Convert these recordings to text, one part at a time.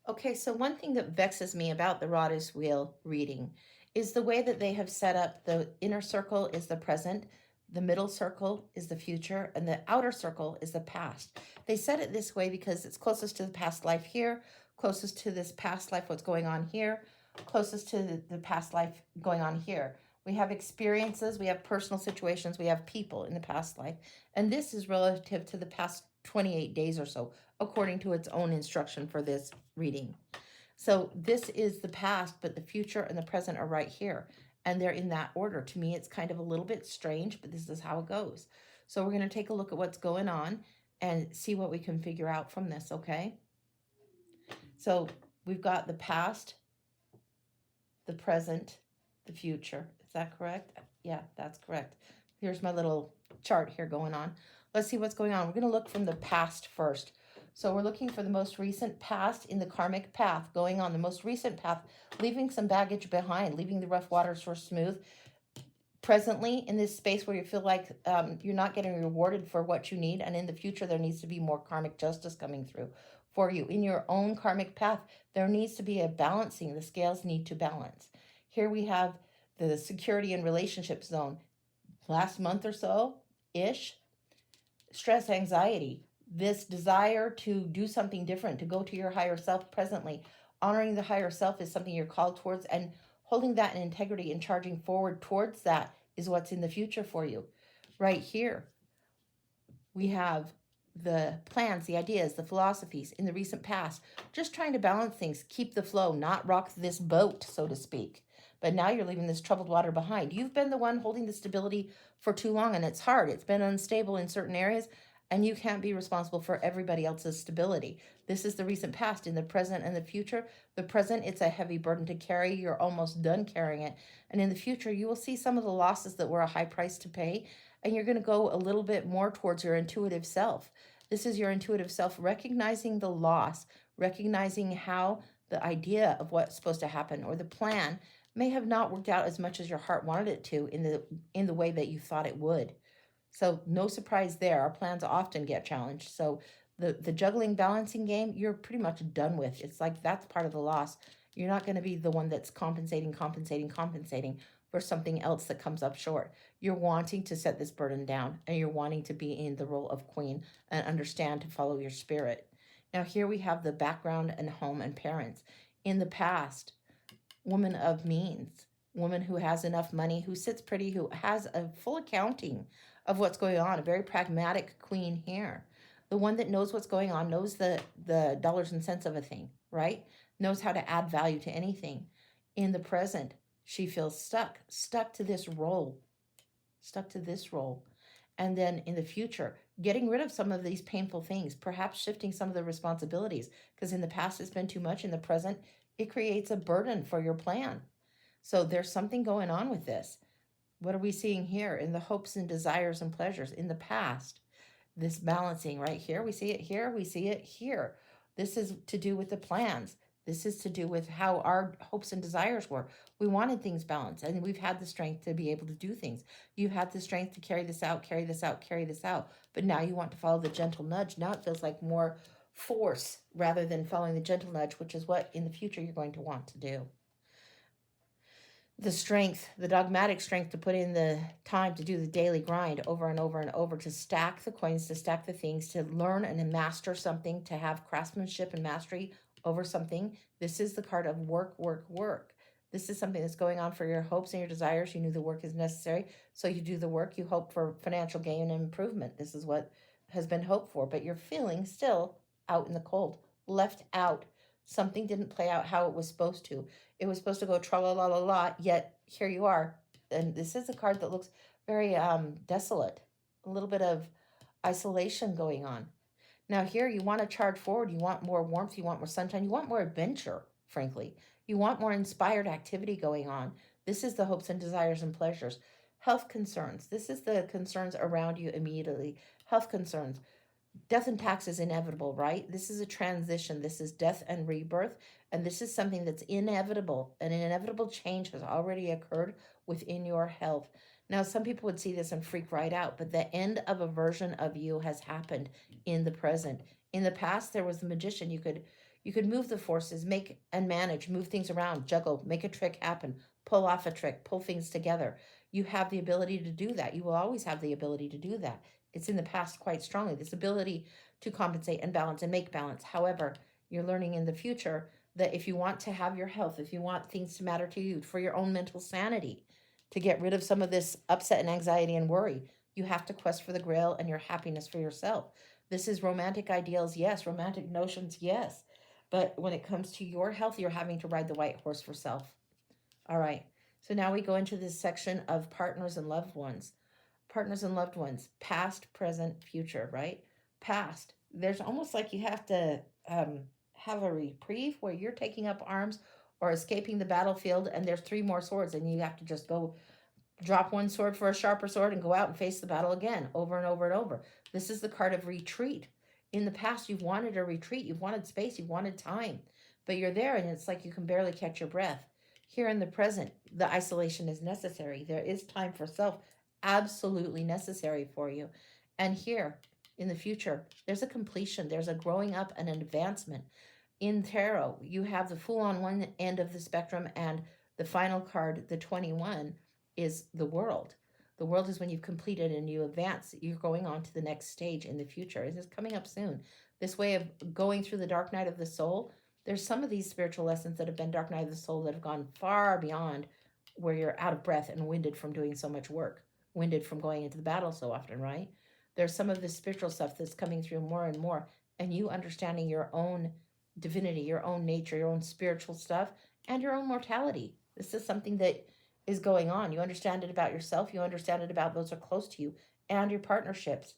Okay, so one thing that vexes me about the Rahdues wheel reading is the way that they have set up the inner circle is the present, the middle circle is the future, and the outer circle is the past. They set it this way because it's closest to the past life here, closest to this past life, what's going on here, closest to the past life going on here. We have experiences, we have personal situations, we have people in the past life, and this is relative to the past 28 days or so, according to its own instruction for this reading. So this is the past, but the future and the present are right here. And they're in that order. To me, it's kind of a little bit strange, but this is how it goes. So we're going to take a look at what's going on and see what we can figure out from this, okay? So we've got the past, the present, the future. Is that correct? Yeah, that's correct. Here's my little chart here going on. Let's see what's going on. We're going to look from the past first. So we're looking for the most recent past in the karmic path, going on the most recent path, leaving some baggage behind, leaving the rough waters for smooth. Presently, in this space where you feel like you're not getting rewarded for what you need, and in the future, there needs to be more karmic justice coming through for you. In your own karmic path, there needs to be a balancing. The scales need to balance. Here we have the security and relationship zone. Last month or so ish, stress, anxiety, this desire to do something different, to go to your higher self presently. Honoring the higher self is something you're called towards, and holding that in integrity and charging forward towards that is what's in the future for you. Right here, we have the plans, the ideas, the philosophies in the recent past, just trying to balance things, keep the flow, not rock this boat, so to speak. But now you're leaving this troubled water behind. You've been the one holding the stability for too long, and it's hard. It's been unstable in certain areas, and you can't be responsible for everybody else's stability. This is the recent past. In the present and the future, the present, it's a heavy burden to carry. You're almost done carrying it. And in the future, you will see some of the losses that were a high price to pay, and you're going to go a little bit more towards your intuitive self. This is your intuitive self recognizing the loss, recognizing how the idea of what's supposed to happen or the plan may have not worked out as much as your heart wanted it to in the way that you thought it would. So no surprise there. Our plans often get challenged. So the juggling balancing game, you're pretty much done with. It's like that's part of the loss. You're not going to be the one that's compensating for something else that comes up short. You're wanting to set this burden down, and you're wanting to be in the role of queen and understand to follow your spirit. Now here we have the background and home and parents. In the past, woman of means, woman who has enough money, who sits pretty, who has a full accounting of what's going on, a very pragmatic queen here. The one that knows what's going on, knows the dollars and cents of a thing, right? Knows how to add value to anything. In the present, she feels stuck to this role, stuck to this role. And then in the future, getting rid of some of these painful things, perhaps shifting some of the responsibilities, because in the past it's been too much. In the present, it creates a burden for your plan. So there's something going on with this. What are we seeing here in the hopes and desires and pleasures in the past? This balancing right here, we see it here, we see it here. This is to do with the plans. This is to do with how our hopes and desires were. We wanted things balanced, and we've had the strength to be able to do things. You had the strength to carry this out, carry this out, carry this out. But now you want to follow the gentle nudge. Now it feels like more force rather than following the gentle nudge, which is what in the future you're going to want to do. The strength, the dogmatic strength to put in the time to do the daily grind over and over and over, to stack the coins, to stack the things, to learn and master something, to have craftsmanship and mastery over something. This is the card of work, work, work. This is something that's going on for your hopes and your desires. You knew the work is necessary, so you do the work. You hope for financial gain and improvement. This is what has been hoped for, but you're feeling still out in the cold, left out. Something didn't play out how it was supposed to. It was supposed to go tra la la la la, yet here you are. And this is a card that looks very desolate, a little bit of isolation going on. Now here you want to charge forward. You want more warmth. You want more sunshine. You want more adventure, frankly. You want more inspired activity going on. This is the hopes and desires and pleasures. Health concerns. This is the concerns around you immediately. Health concerns. Death and tax is inevitable, right? This is a transition. This is death and rebirth. And this is something that's inevitable. An inevitable change has already occurred within your health. Now, some people would see this and freak right out, but the end of a version of you has happened in the present. In the past, there was the magician. You could move the forces, make and manage, move things around, juggle, make a trick happen, pull off a trick, pull things together. You have the ability to do that. You will always have the ability to do that. It's in the past quite strongly, this ability to compensate and balance and make balance. However, you're learning in the future that if you want to have your health, if you want things to matter to you for your own mental sanity, to get rid of some of this upset and anxiety and worry, you have to quest for the grail and your happiness for yourself. This is romantic ideals, yes. Romantic notions, yes. But when it comes to your health, you're having to ride the white horse for self. All right. So now we go into this section of partners and loved ones. Partners and loved ones, past, present, future, right? Past. There's almost like you have to have a reprieve where you're taking up arms or escaping the battlefield, and there's three more swords, and you have to just go drop one sword for a sharper sword and go out and face the battle again, over and over and over. This is the card of retreat. In the past, you've wanted a retreat, you've wanted space, you've wanted time, but you're there and it's like you can barely catch your breath. Here in the present, the isolation is necessary. There is time for self, absolutely necessary for you. And here in the future, there's a completion, there's a growing up and an advancement. In tarot, you have the Fool on one end of the spectrum, and the final card, the 21, is the world. The world is when you've completed and you advance. You're going on to the next stage in the future. It is coming up soon. This way of going through the dark night of the soul, there's some of these spiritual lessons that have been dark night of the soul that have gone far beyond where you're out of breath and winded from doing so much work, winded from going into the battle so often, right? There's some of this spiritual stuff that's coming through more and more, and you understanding your own divinity, your own nature, your own spiritual stuff, and your own mortality. This is something that is going on. You understand it about yourself, you understand it about those who are close to you, and your partnerships.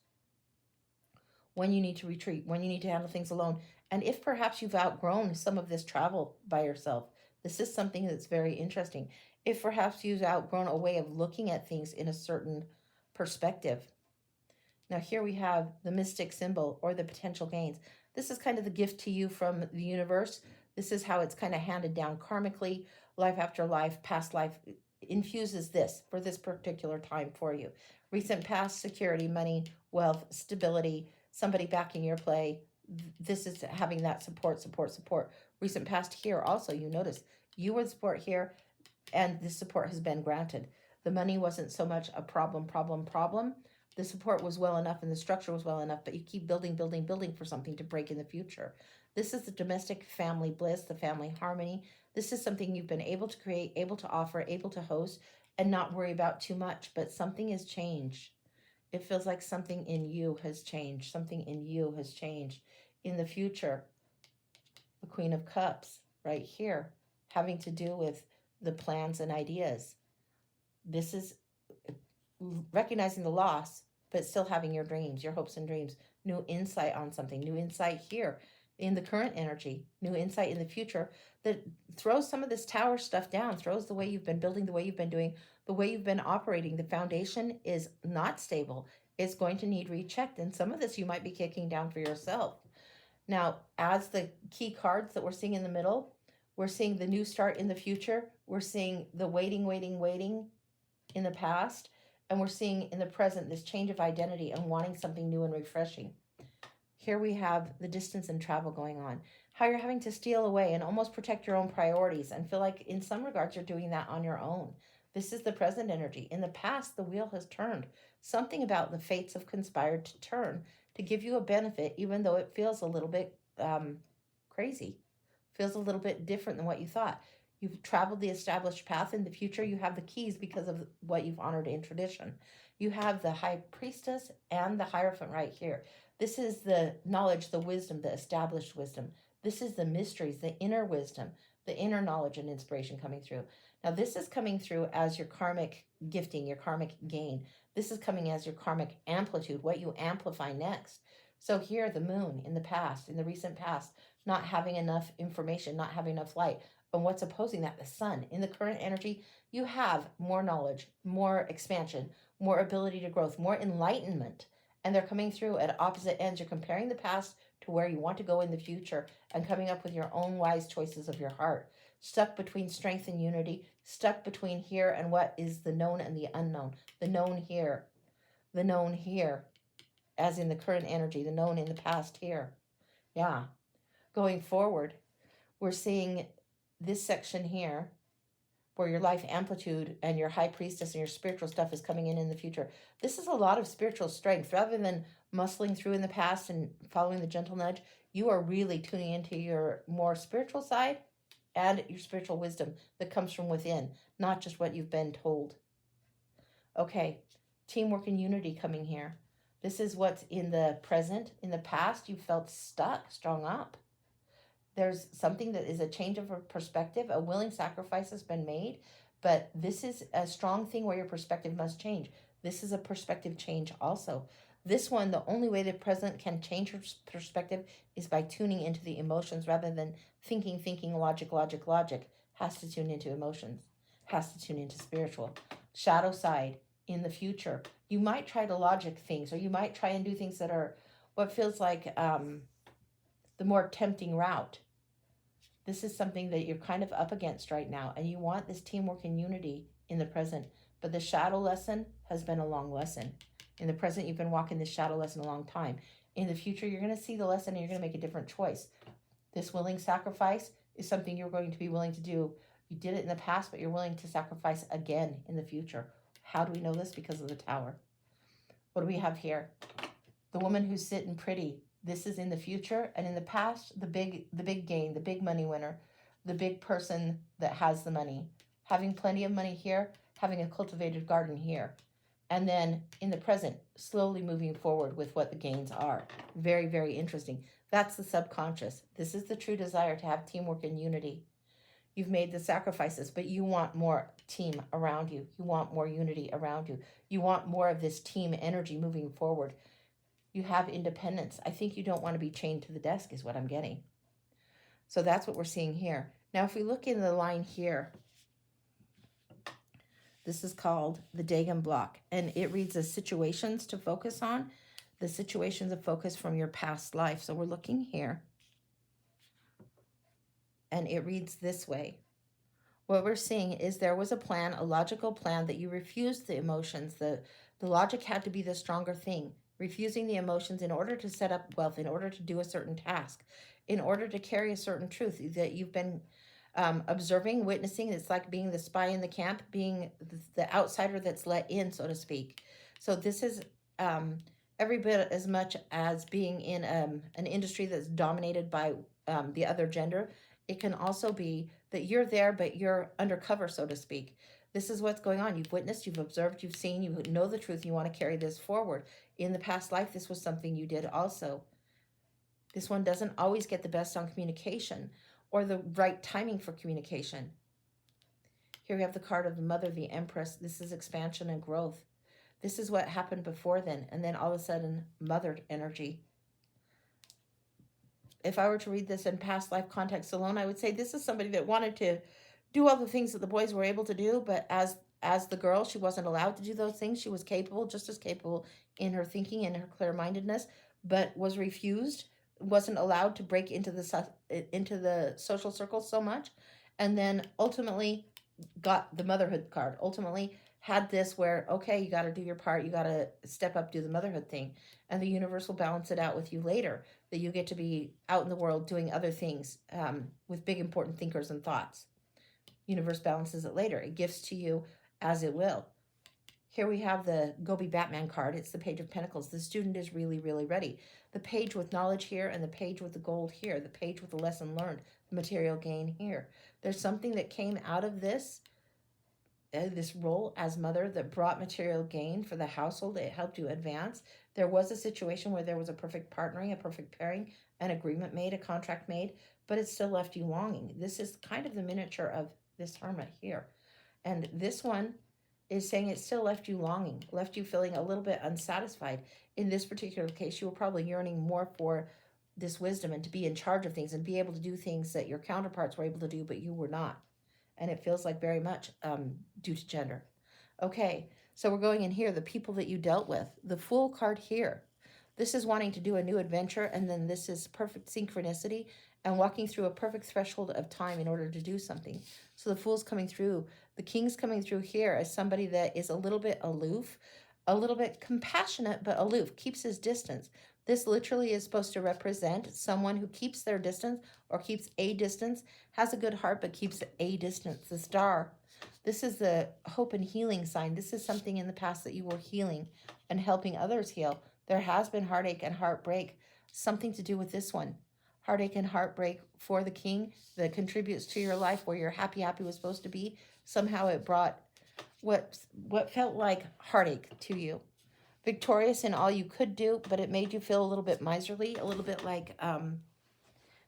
When you need to retreat, when you need to handle things alone, and if perhaps you've outgrown some of this travel by yourself, this is something that's very interesting. If perhaps you've outgrown a way of looking at things in a certain perspective. Now, here we have the mystic symbol or the potential gains. This is kind of the gift to you from the universe. This is how it's kind of handed down karmically, life after life, past life infuses this for this particular time for you. Recent past, security, money, wealth, stability, somebody backing your play. This is having that support, support, support. Recent past here also, you notice you were the support here, and this support has been granted. The money wasn't so much a problem. The support was well enough and the structure was well enough, but you keep building, building, building for something to break in the future. This is the domestic family bliss, the family harmony. This is something you've been able to create, able to offer, able to host, and not worry about too much, but something has changed. It feels like something in you has changed. Something in you has changed. In the future, the Queen of Cups, right here, having to do with the plans and ideas. This is recognizing the loss, but still having your dreams, your hopes and dreams, new insight on something, new insight here in the current energy, new insight in the future that throws some of this tower stuff down, throws the way you've been building, the way you've been doing, the way you've been operating. The foundation is not stable. It's going to need rechecked. And some of this you might be kicking down for yourself. Now, as the key cards that we're seeing in the middle, we're seeing the new start in the future. We're seeing the waiting in the past. And we're seeing in the present this change of identity and wanting something new and refreshing. Here we have the distance and travel going on. How you're having to steal away and almost protect your own priorities and feel like in some regards you're doing that on your own. This is the present energy. In the past, the wheel has turned. Something about the fates have conspired to turn to give you a benefit, even though it feels a little bit crazy, feels a little bit different than what you thought. You've traveled the established path. In the future, you have the keys because of what you've honored in tradition. You have the high priestess and the Hierophant right here. This is the knowledge, the wisdom, the established wisdom. This is the mysteries, the inner wisdom, the inner knowledge and inspiration coming through. Now, this is coming through as your karmic gifting, your karmic gain. This is coming as your karmic amplitude, what you amplify next. So here, the moon in the past, in the recent past, not having enough information, not having enough light. And what's opposing that? The sun. In the current energy, you have more knowledge, more expansion, more ability to growth, more enlightenment. And they're coming through at opposite ends. You're comparing the past to where you want to go in the future and coming up with your own wise choices of your heart. Stuck between strength and unity, stuck between here and what is the known and the unknown. The known here, as in the current energy, the known in the past here. Yeah. Going forward, we're seeing this section here where your life amplitude and your high priestess and your spiritual stuff is coming in the future. This is a lot of spiritual strength. Rather than muscling through in the past and following the gentle nudge, you are really tuning into your more spiritual side and your spiritual wisdom that comes from within, not just what you've been told. Okay, teamwork and unity coming here. This is what's in the present. In the past, you felt stuck, strung up. There's something that is a change of a perspective. A willing sacrifice has been made, but this is a strong thing where your perspective must change. This is a perspective change also. This one, the only way the present can change your perspective is by tuning into the emotions rather than thinking, logic. Has to tune into emotions, has to tune into spiritual. Shadow side, in the future, you might try to logic things, or you might try and do things that are what feels like the more tempting route. This is something that you're kind of up against right now, and you want this teamwork and unity in the present. But the shadow lesson has been a long lesson. In the present, you've been walking this shadow lesson a long time. In the future, you're going to see the lesson and you're going to make a different choice. This willing sacrifice is something you're going to be willing to do. You did it in the past, but you're willing to sacrifice again in the future. How do we know this? Because of the tower. What do we have here? The woman who's sitting pretty. This is in the future, and in the past, the big gain, the big money winner, the big person that has the money, having plenty of money here, having a cultivated garden here, and then in the present, slowly moving forward with what the gains are. Very, very interesting. That's the subconscious. This is the true desire to have teamwork and unity. You've made the sacrifices, but you want more team around you. You want more unity around you. You want more of this team energy moving forward. You have independence. I think you don't want to be chained to the desk is what I'm getting. So that's what we're seeing here. Now, if we look in the line here, this is called the Dagon block, and it reads as situations to focus on, the situations of focus from your past life. So we're looking here, and it reads this way. What we're seeing is there was a plan, a logical plan, that you refused the emotions. The logic had to be the stronger thing. Refusing the emotions in order to set up wealth, in order to do a certain task, in order to carry a certain truth that you've been observing, witnessing. It's like being the spy in the camp, being the outsider that's let in, so to speak. So this is every bit as much as being in an industry that's dominated by the other gender. It can also be that you're there, but you're undercover, so to speak. This is what's going on. You've witnessed, you've observed, you've seen, you know the truth, you want to carry this forward. In the past life, this was something you did also. This one doesn't always get the best on communication or the right timing for communication. Here we have the card of the Mother, the Empress. This is expansion and growth. This is what happened before then, and then all of a sudden, mothered energy. If I were to read this in past life context alone, I would say this is somebody that wanted to do all the things that the boys were able to do, but as the girl, she wasn't allowed to do those things. She was capable, just as capable in her thinking and her clear-mindedness, but was refused, wasn't allowed to break into the social circle so much, and then ultimately got the motherhood card. Ultimately had this where, okay, you got to do your part, you got to step up, do the motherhood thing, and the universe will balance it out with you later, that you get to be out in the world doing other things with big important thinkers and thoughts. Universe balances it later. It gives to you as it will. Here we have the Go Be Batman card. It's the Page of Pentacles. The student is really, really ready. The page with knowledge here, and the page with the gold here. The page with the lesson learned, the material gain here. There's something that came out of this role as mother that brought material gain for the household. It helped you advance. There was a situation where there was a perfect partnering, a perfect pairing, an agreement made, a contract made, but it still left you longing. This is kind of the miniature of this hermit here. And this one is saying it still left you longing, left you feeling a little bit unsatisfied. In this particular case, you were probably yearning more for this wisdom and to be in charge of things and be able to do things that your counterparts were able to do, but you were not. And it feels like very much due to gender. Okay, so we're going in here, the people that you dealt with. The Fool card here. This is wanting to do a new adventure, and then this is perfect synchronicity and walking through a perfect threshold of time in order to do something. So the Fool's coming through. The King's coming through here as somebody that is a little bit aloof, a little bit compassionate, but aloof, keeps his distance. This literally is supposed to represent someone who keeps their distance or keeps a distance, has a good heart, but keeps a distance. The star. This is the hope and healing sign. This is something in the past that you were healing and helping others heal. There has been heartache and heartbreak, something to do with this one. Heartache and heartbreak for the king that contributes to your life where you're happy was supposed to be. Somehow it brought what felt like heartache to you. Victorious in all you could do, but it made you feel a little bit miserly, a little bit like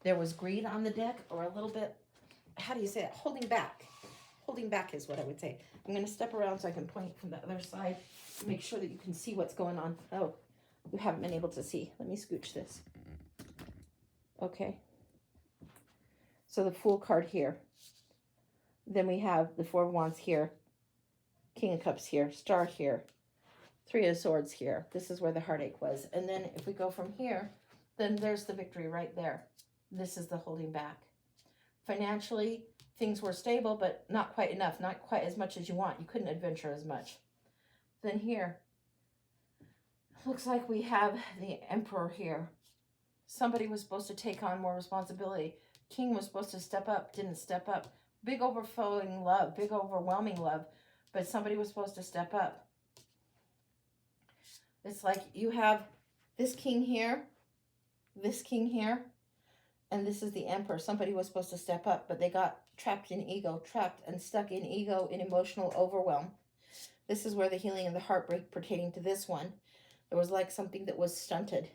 there was greed on the deck, or a little bit, how do you say it? Holding back. Holding back is what I would say. I'm going to step around so I can point from the other side to make sure that you can see what's going on. Oh, you haven't been able to see. Let me scooch this. Okay. So the Fool card here. Then we have the Four of Wands here. King of Cups here. Star here. Three of Swords here. This is where the heartache was. And then if we go from here, then there's the victory right there. This is the holding back. Financially, things were stable, but not quite enough. Not quite as much as you want. You couldn't adventure as much. Then here, looks like we have the Emperor here. Somebody was supposed to take on more responsibility. King was supposed to step up, didn't step up. Big overflowing love, big overwhelming love, but somebody was supposed to step up. It's like you have this king here, and this is the Emperor. Somebody was supposed to step up, but they got trapped in ego, trapped and stuck in ego, in emotional overwhelm. This is where the healing and the heartbreak pertaining to this one. There was like something that was stunted.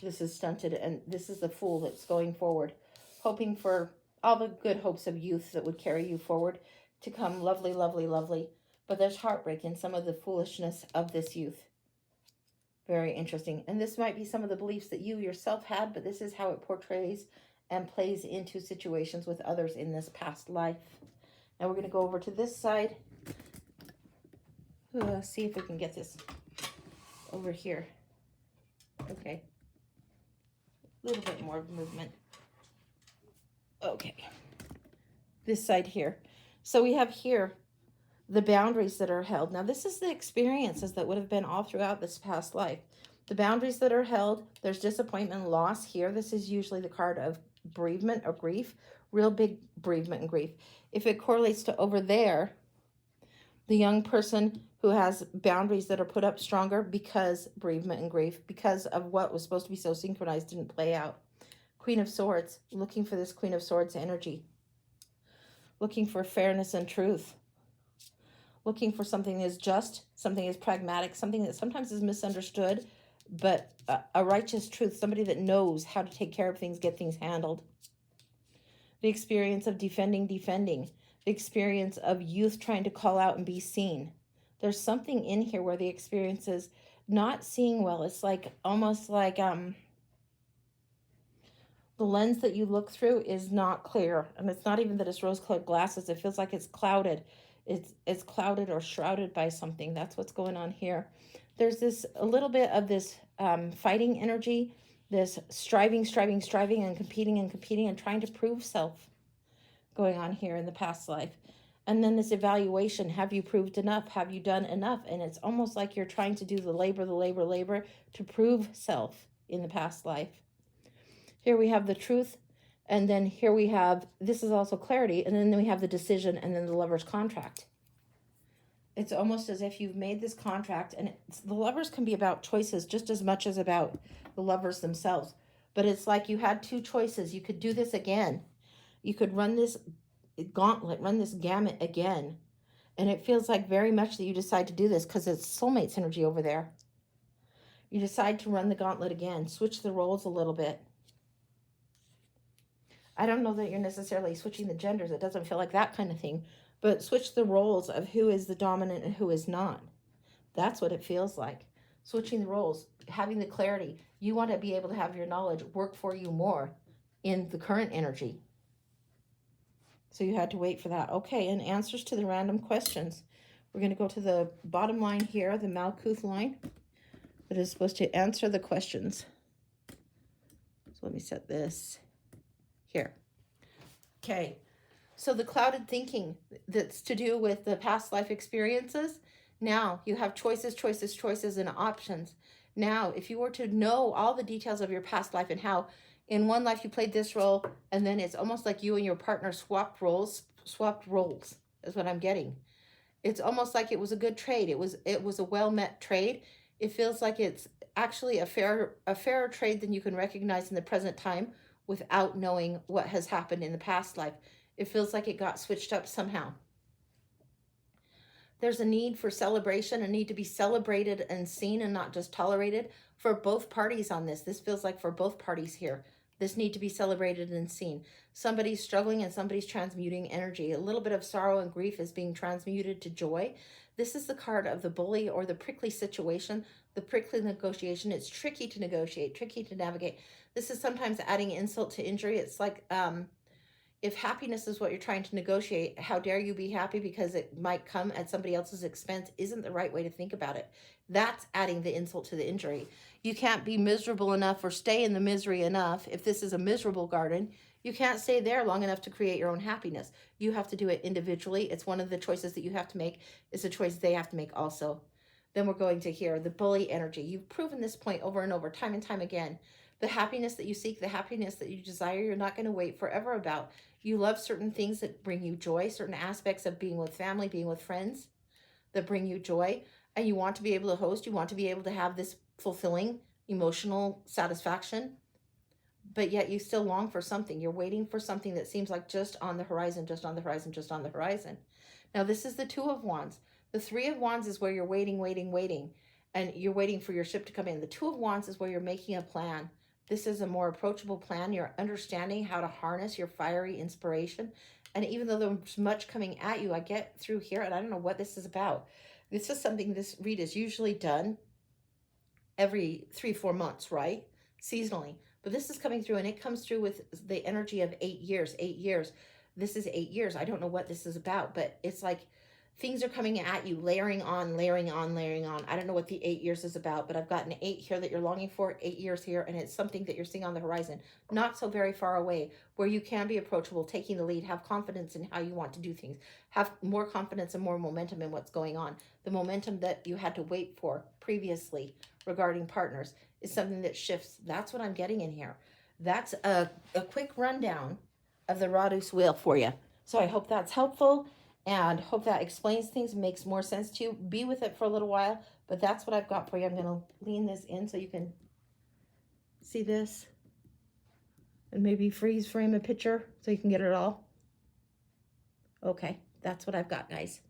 This is stunted, and this is the Fool that's going forward, hoping for all the good hopes of youth that would carry you forward to come lovely, lovely, lovely. But there's heartbreak in some of the foolishness of this youth. Very interesting. And this might be some of the beliefs that you yourself had, but this is how it portrays and plays into situations with others in this past life. Now we're going to go over to this side. See if we can get this over here. Okay. A little bit more movement. Okay. This side here. So we have here the boundaries that are held. Now, this is the experiences that would have been all throughout this past life. The boundaries that are held, there's disappointment and loss here. This is usually the card of bereavement or grief, real big bereavement and grief. If it correlates to over there, the young person who has boundaries that are put up stronger because bereavement and grief, because of what was supposed to be so synchronized didn't play out. Queen of Swords, looking for this Queen of Swords energy. Looking for fairness and truth. Looking for something that is just, something that is pragmatic, something that sometimes is misunderstood, but a righteous truth, somebody that knows how to take care of things, get things handled. The experience of defending, the experience of youth trying to call out and be seen. There's something in here where the experience is not seeing well. It's like almost like the lens that you look through is not clear. And it's not even that it's rose-colored glasses. It feels like it's clouded. It's clouded or shrouded by something. That's what's going on here. There's this a little bit of this fighting energy, this striving and competing and trying to prove self going on here in the past life. And then this evaluation, have you proved enough? Have you done enough? And it's almost like you're trying to do the labor to prove self in the past life. Here we have the truth. And then here we have, this is also clarity, and then we have the decision and then the Lover's contract. It's almost as if you've made this contract, and the Lovers can be about choices just as much as about the lovers themselves. But it's like you had two choices. You could do this again. You could run this gauntlet, run this gamut again. And it feels like very much that you decide to do this because it's soulmates energy over there. You decide to run the gauntlet again, switch the roles a little bit. I don't know that you're necessarily switching the genders. It doesn't feel like that kind of thing. But switch the roles of who is the dominant and who is not. That's what it feels like. Switching the roles, having the clarity. You want to be able to have your knowledge work for you more in the current energy. So you had to wait for that. Okay, and answers to the random questions. We're going to go to the bottom line here, the Malkuth line, that is supposed to answer the questions. So let me set this here. Okay, so the clouded thinking that's to do with the past life experiences. Now you have choices and options. Now, if you were to know all the details of your past life and how in one life you played this role, and then it's almost like you and your partner swapped roles is what I'm getting. It's almost like it was a good trade. It was a well met trade. It feels like it's actually a fairer trade than you can recognize in the present time without knowing what has happened in the past life. It feels like it got switched up somehow. There's a need for celebration, a need to be celebrated and seen and not just tolerated for both parties on this. This feels like for both parties here. This need to be celebrated and seen. Somebody's struggling and somebody's transmuting energy. A little bit of sorrow and grief is being transmuted to joy. This is the card of the bully or the prickly situation, the prickly negotiation. It's tricky to negotiate, tricky to navigate. This is sometimes adding insult to injury. It's like if happiness is what you're trying to negotiate, how dare you be happy because it might come at somebody else's expense isn't the right way to think about it. That's adding the insult to the injury. You can't be miserable enough or stay in the misery enough. If this is a miserable garden, you can't stay there long enough to create your own happiness. You have to do it individually. It's one of the choices that you have to make. It's a choice they have to make also. Then we're going to hear the bully energy. You've proven this point over and over, time and time again. The happiness that you seek, the happiness that you desire, you're not going to wait forever about. You love certain things that bring you joy, certain aspects of being with family, being with friends that bring you joy, and you want to be able to host, you want to be able to have this fulfilling emotional satisfaction, but yet you still long for something. You're waiting for something that seems like just on the horizon, just on the horizon, just on the horizon. Now, this is the Two of Wands. The Three of Wands is where you're waiting, and you're waiting for your ship to come in. The Two of Wands is where you're making a plan. This is a more approachable plan. You're understanding how to harness your fiery inspiration. And even though there's much coming at you, I get through here, and I don't know what this is about. This is something this read is usually done every 3-4 months, right? Seasonally. But this is coming through, and it comes through with the energy of 8 years. 8 years. This is 8 years. I don't know what this is about, but it's like things are coming at you, layering on, layering on, layering on. I don't know what the 8 years is about, but I've got an 8 here that you're longing for, 8 years here, and it's something that you're seeing on the horizon, not so very far away, where you can be approachable, taking the lead, have confidence in how you want to do things, have more confidence and more momentum in what's going on. The momentum that you had to wait for previously regarding partners is something that shifts. That's what I'm getting in here. That's a quick rundown of the Rahdues wheel for you. So I hope that's helpful and hope that explains things and makes more sense to you. Be with it for a little while, but that's what I've got for you. I'm going to lean this in so you can see this and maybe freeze frame a picture so you can get it all. Okay, that's what I've got, guys.